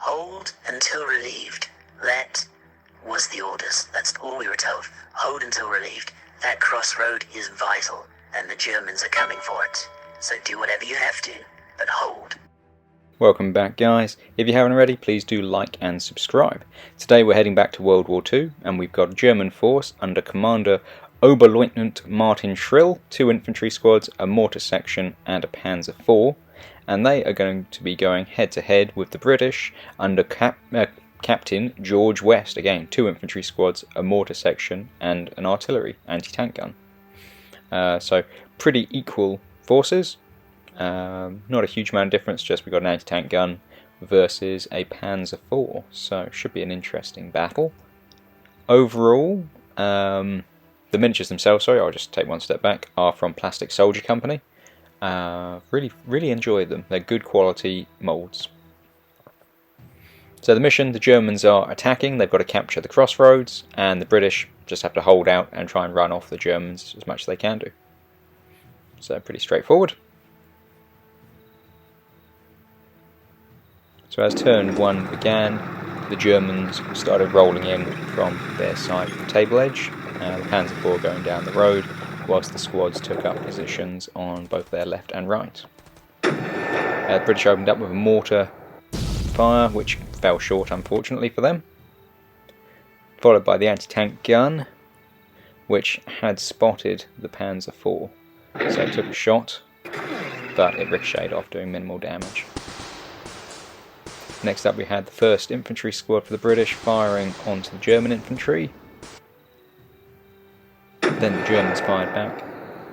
Hold until relieved. That was the orders. That's all we were told. Hold until relieved. That crossroad is vital, and the Germans are coming for it. So do whatever you have to, but hold. Welcome back, guys. If you haven't already, please do like and subscribe. Today we're heading back to World War II, and we've got a German force under Commander Oberleutnant Martin Schrill, 2 infantry squads, a mortar section and a Panzer IV, and they are going to be going head to head with the British under Captain George West. Again, 2 infantry squads, a mortar section and an artillery anti-tank gun. So pretty equal forces. Not a huge amount of difference, just we've got an anti-tank gun versus a Panzer IV, so it should be an interesting battle. Overall, the miniatures themselves, sorry, I'll just take one step back, are from Plastic Soldier Company. Really enjoy them. They're good quality moulds. So the mission, the Germans are attacking, they've got to capture the crossroads, and the British just have to hold out and try and run off the Germans as much as they can do. So pretty straightforward. So as turn 1 began, the Germans started rolling in from their side of the table edge, the Panzer IV going down the road, whilst the squads took up positions on both their left and right. The British opened up with a mortar fire, which fell short unfortunately for them, followed by the anti-tank gun, which had spotted the Panzer IV, so it took a shot, but it ricocheted off, doing minimal damage. Next up we had the 1st infantry squad for the British firing onto the German infantry. Then the Germans fired back.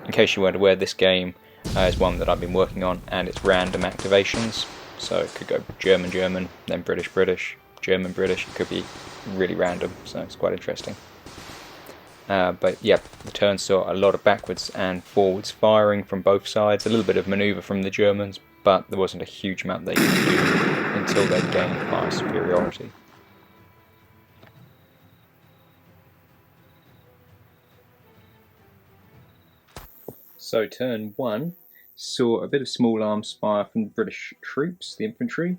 In case you weren't aware, this game is one that I've been working on, and it's random activations, so it could go German, German, then British, British, German, British. It could be really random, so it's quite interesting. But yeah, the turn saw a lot of backwards and forwards firing from both sides, a little bit of manoeuvre from the Germans, but there wasn't a huge amount they could do until they'd gained fire superiority. So turn 1 saw a bit of small arms fire from the British troops, the infantry,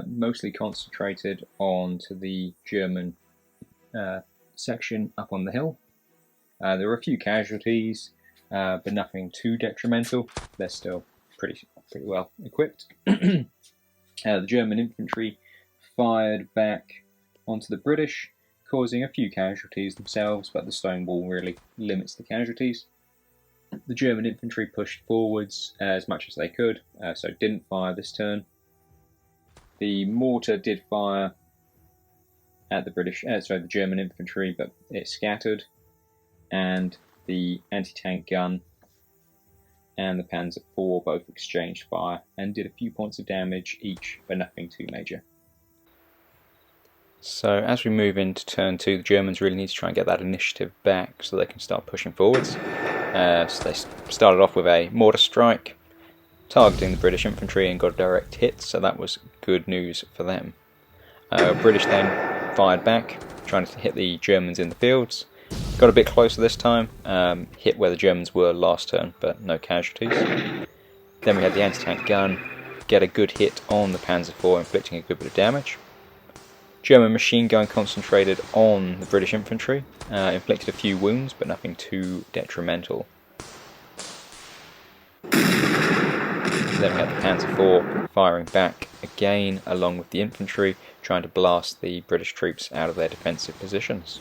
mostly concentrated onto the German section up on the hill. There were a few casualties, but nothing too detrimental. They're still pretty well equipped. The German infantry fired back onto the British, causing a few casualties themselves, but the stone wall really limits the casualties. The German infantry pushed forwards as much as they could, so didn't fire this turn. The mortar did fire at the German infantry, but it scattered, and the anti-tank gun and the Panzer IV both exchanged fire and did a few points of damage each, but nothing too major. So as we move into turn 2, the Germans really need to try and get that initiative back so they can start pushing forwards. So they started off with a mortar strike, targeting the British infantry, and got a direct hit, so that was good news for them. British then fired back, trying to hit the Germans in the fields. Got a bit closer this time, hit where the Germans were last turn, but no casualties. Then we had the anti-tank gun get a good hit on the Panzer IV, inflicting a good bit of damage. German machine gun concentrated on the British infantry, inflicted a few wounds, but nothing too detrimental. Then we had the Panzer IV firing back again along with the infantry, trying to blast the British troops out of their defensive positions.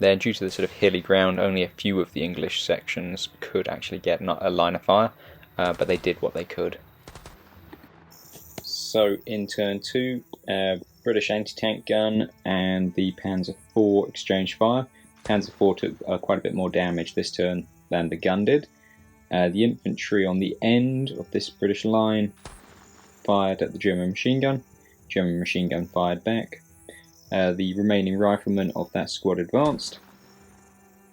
Then, due to the sort of hilly ground, only a few of the English sections could actually get a line of fire, but they did what they could. So in turn 2, British anti-tank gun and the Panzer IV exchanged fire. Panzer IV took quite a bit more damage this turn than the gun did. The infantry on the end of this British line fired at the German machine gun. German machine gun fired back. The remaining riflemen of that squad advanced,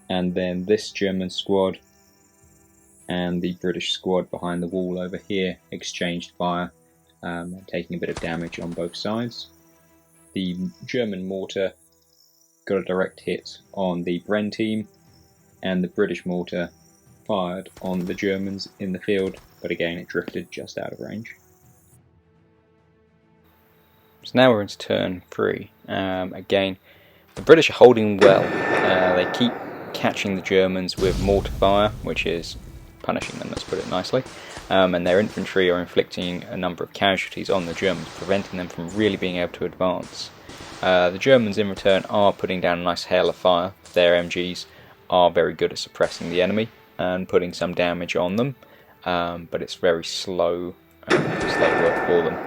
and then this German squad and the British squad behind the wall over here exchanged fire, taking a bit of damage on both sides. The German mortar got a direct hit on the Bren team, and the British mortar fired on the Germans in the field, but again it drifted just out of range. So now we're into turn 3. Again, the British are holding well. They keep catching the Germans with mortar fire, which is punishing them, let's put it nicely. And their infantry are inflicting a number of casualties on the Germans, preventing them from really being able to advance. The Germans in return are putting down a nice hail of fire. Their MGs are very good at suppressing the enemy and putting some damage on them, but it's very slow work for them.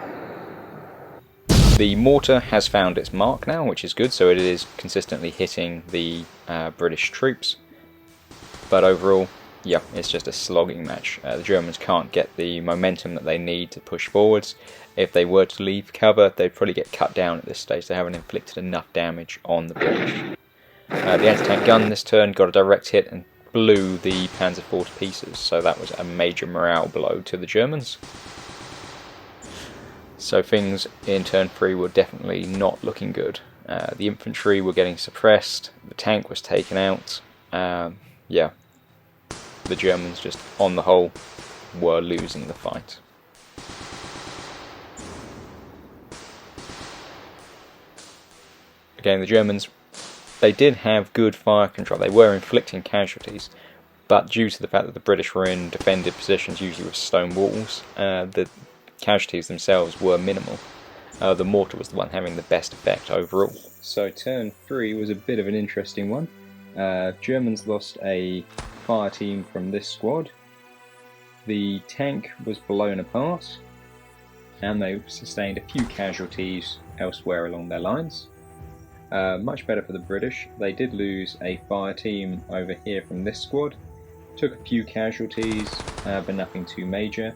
The mortar has found its mark now, which is good, so it is consistently hitting the British troops, but overall, yeah, it's just a slogging match. The Germans can't get the momentum that they need to push forwards. If they were to leave cover, they'd probably get cut down at this stage. They haven't inflicted enough damage on the British. The anti-tank gun this turn got a direct hit and blew the Panzer IV to pieces, so that was a major morale blow to the Germans. So things in turn 3 were definitely not looking good. The infantry were getting suppressed, the tank was taken out. Yeah, the Germans just, on the whole, were losing the fight. Again, the Germans, they did have good fire control. They were inflicting casualties, but due to the fact that the British were in defended positions, usually with stone walls, the casualties themselves were minimal. The mortar was the one having the best effect overall. So turn 3 was a bit of an interesting one. Germans lost a fire team from this squad. The tank was blown apart, and they sustained a few casualties elsewhere along their lines. Much better for the British. They did lose a fire team over here from this squad. Took a few casualties, but nothing too major.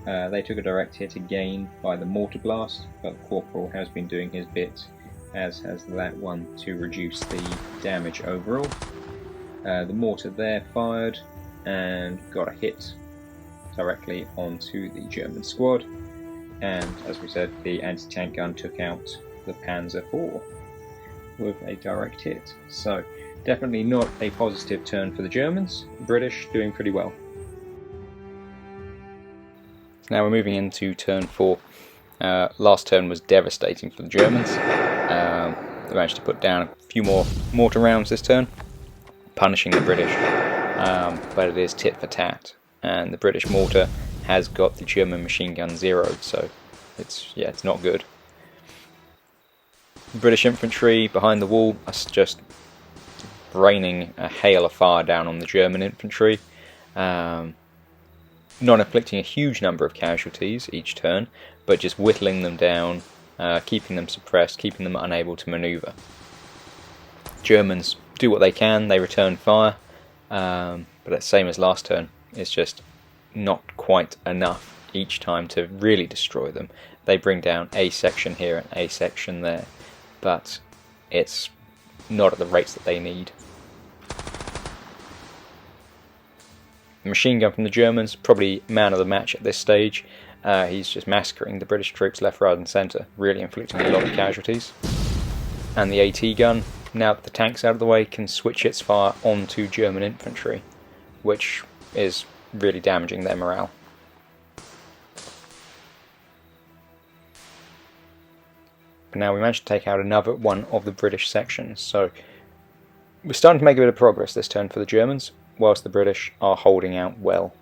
They took a direct hit again by the mortar blast, but the corporal has been doing his bit, as has that one, to reduce the damage overall. The mortar there fired and got a hit directly onto the German squad, and as we said, the anti-tank gun took out the Panzer IV with a direct hit. So definitely not a positive turn for the Germans. British doing pretty well. Now we're moving into turn 4. Last turn was devastating for the Germans. They managed to put down a few more mortar rounds this turn, punishing the British, but it is tit for tat, and the British mortar has got the German machine gun zeroed, so it's not good. The British infantry behind the wall are just raining a hail of fire down on the German infantry, not inflicting a huge number of casualties each turn, but just whittling them down, keeping them suppressed, keeping them unable to manoeuvre. Germans do what they can, they return fire, but it's the same as last turn. It's just not quite enough each time to really destroy them. They bring down a section here and a section there, but it's not at the rates that they need. The machine gun from the Germans, probably man of the match at this stage. He's just massacring the British troops left, right and centre, really inflicting a lot of casualties. And the AT gun, now that the tank's out of the way, can switch its fire onto German infantry, which is really damaging their morale. But now we managed to take out another one of the British sections, so we're starting to make a bit of progress this turn for the Germans, whilst the British are holding out well.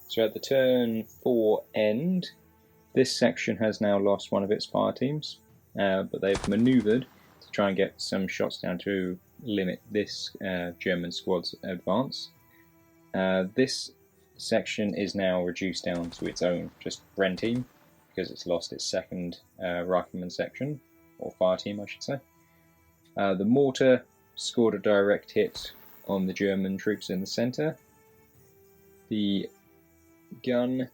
So at the turn 4 end, this section has now lost one of its fire teams, but they've manoeuvred to try and get some shots down to limit this German squad's advance. This section is now reduced down to its own just Bren team, because it's lost its second rifleman section, or fire team I should say. The mortar scored a direct hit on the German troops in the centre. The gun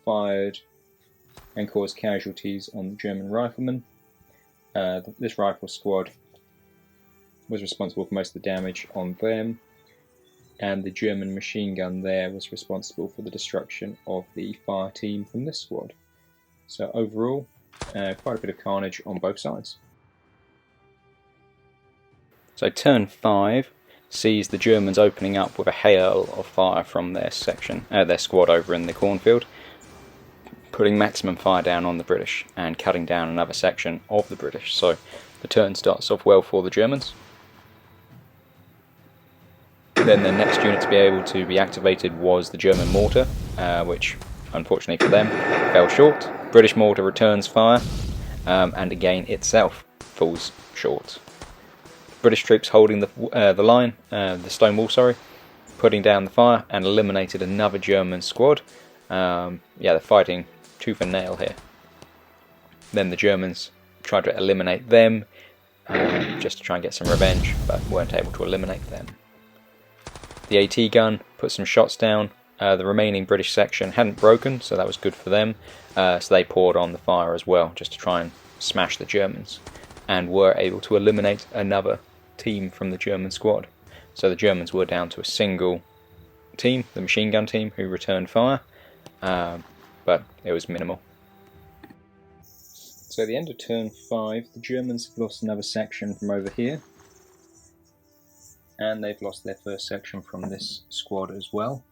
fired and caused casualties on the German riflemen. This rifle squad was responsible for most of the damage on them, and the German machine gun there was responsible for the destruction of the fire team from this squad. So overall, quite a bit of carnage on both sides. So turn 5, sees the Germans opening up with a hail of fire from their section, their squad over in the cornfield, putting maximum fire down on the British and cutting down another section of the British. So the turn starts off well for the Germans. Then the next unit to be able to be activated was the German mortar, which unfortunately for them fell short. British mortar returns fire, and again itself falls short. British troops holding the line, the stone wall, sorry, putting down the fire and eliminated another German squad. Yeah, they're fighting tooth and nail here. Then the Germans tried to eliminate them, just to try and get some revenge, but weren't able to eliminate them. The AT gun put some shots down. The remaining British section hadn't broken, so that was good for them. So they poured on the fire as well, just to try and smash the Germans, and were able to eliminate another team from the German squad. So the Germans were down to a single team, the machine gun team, who returned fire, but it was minimal. So at the end of turn 5, the Germans have lost another section from over here, and they've lost their first section from this squad as well.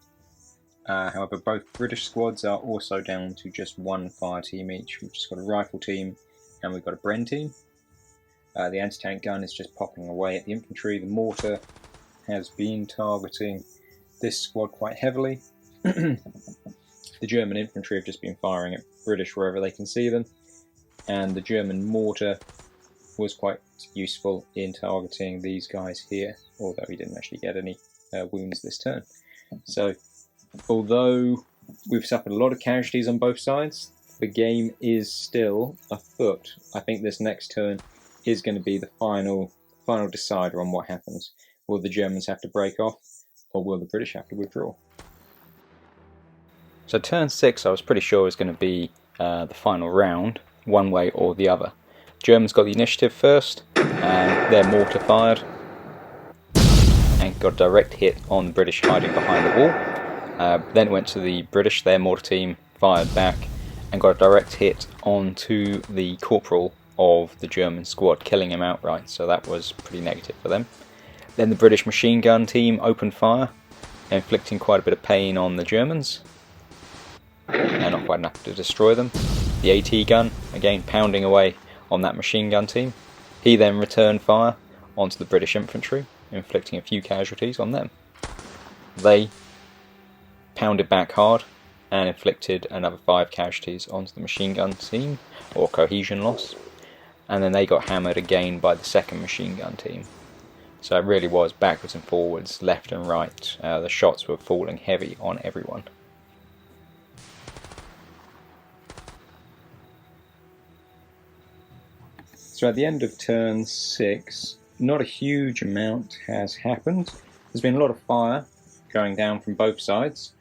However, both British squads are also down to just one fire team each. We've just got a rifle team and we've got a Bren team. The anti-tank gun is just popping away at the infantry. The mortar has been targeting this squad quite heavily. The German infantry have just been firing at British wherever they can see them, and the German mortar was quite useful in targeting these guys here, although he didn't actually get any wounds this turn. So although we've suffered a lot of casualties on both sides, the game is still afoot. I think this next turn is going to be the final decider on what happens. Will the Germans have to break off, or will the British have to withdraw? So turn 6 I was pretty sure was going to be the final round, one way or the other. Germans got the initiative first, and their mortar fired, and got a direct hit on the British hiding behind the wall. Then it went to the British, their mortar team fired back, and got a direct hit onto the corporal of the German squad, killing him outright, so that was pretty negative for them. Then the British machine gun team opened fire, inflicting quite a bit of pain on the Germans, and not quite enough to destroy them. The AT gun, again pounding away on that machine gun team. He then returned fire onto the British infantry, inflicting a few casualties on them. They pounded back hard and inflicted another 5 casualties onto the machine gun team, or cohesion loss, and then they got hammered again by the second machine gun team. So it really was backwards and forwards, left and right. The shots were falling heavy on everyone. So at the end of turn 6, not a huge amount has happened. There's been a lot of fire going down from both sides,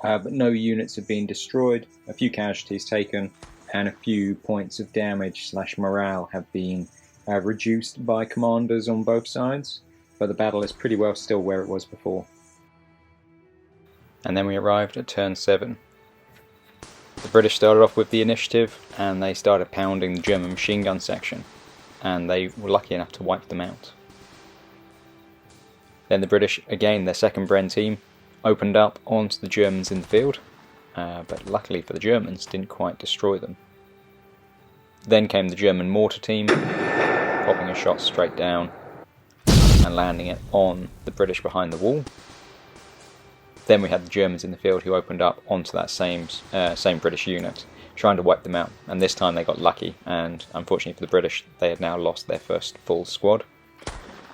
but no units have been destroyed, a few casualties taken, and a few points of damage / morale have been reduced by commanders on both sides, but the battle is pretty well still where it was before. And then we arrived at turn 7. The British started off with the initiative, and they started pounding the German machine gun section, and they were lucky enough to wipe them out. Then the British, again their second Bren team, opened up onto the Germans in the field, but luckily for the Germans didn't quite destroy them. Then came the German mortar team, popping a shot straight down and landing it on the British behind the wall. Then we had the Germans in the field who opened up onto that same British unit, trying to wipe them out, and this time they got lucky, and unfortunately for the British they had now lost their first full squad.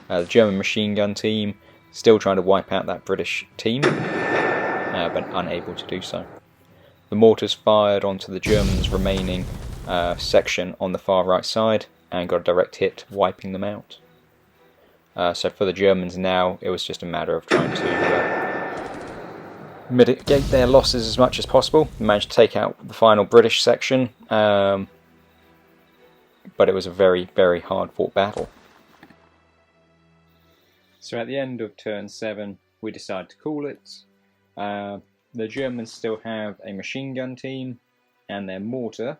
The German machine gun team still trying to wipe out that British team, but unable to do so. The mortars fired onto the Germans' remaining section on the far right side and got a direct hit, wiping them out. So for the Germans now, it was just a matter of trying to mitigate their losses as much as possible. They managed to take out the final British section, but it was a very, very hard fought battle. So at the end of turn 7, we decided to call it. The Germans still have a machine gun team and their mortar,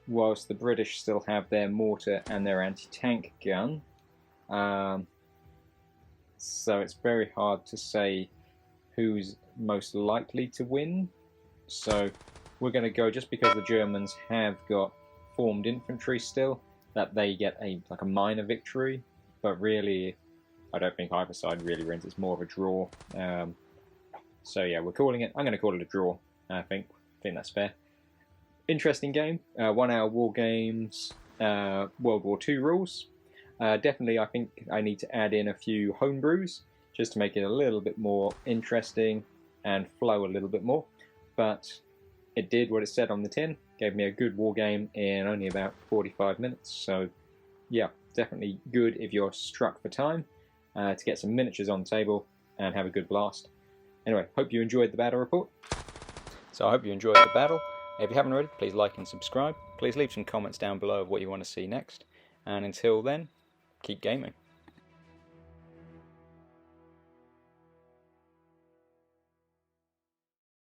whilst the British still have their mortar and their anti-tank gun. so it's very hard to say who's most likely to win. So we're going to go, just because the Germans have got formed infantry still, that they get like a minor victory, but really I don't think either side really wins. It's more of a draw. So yeah, we're calling it. I'm going to call it a draw. I think that's fair. Interesting game. 1 hour war games. World War II rules. Definitely, I think I need to add in a few homebrews just to make it a little bit more interesting and flow a little bit more. But it did what it said on the tin. Gave me a good war game in only about 45 minutes. So yeah, definitely good if you're struck for time to get some miniatures on the table and have a good blast. Anyway, hope you enjoyed the battle report. So I hope you enjoyed the battle. If you haven't already, please like and subscribe. Please leave some comments down below of what you want to see next. And until then, keep gaming.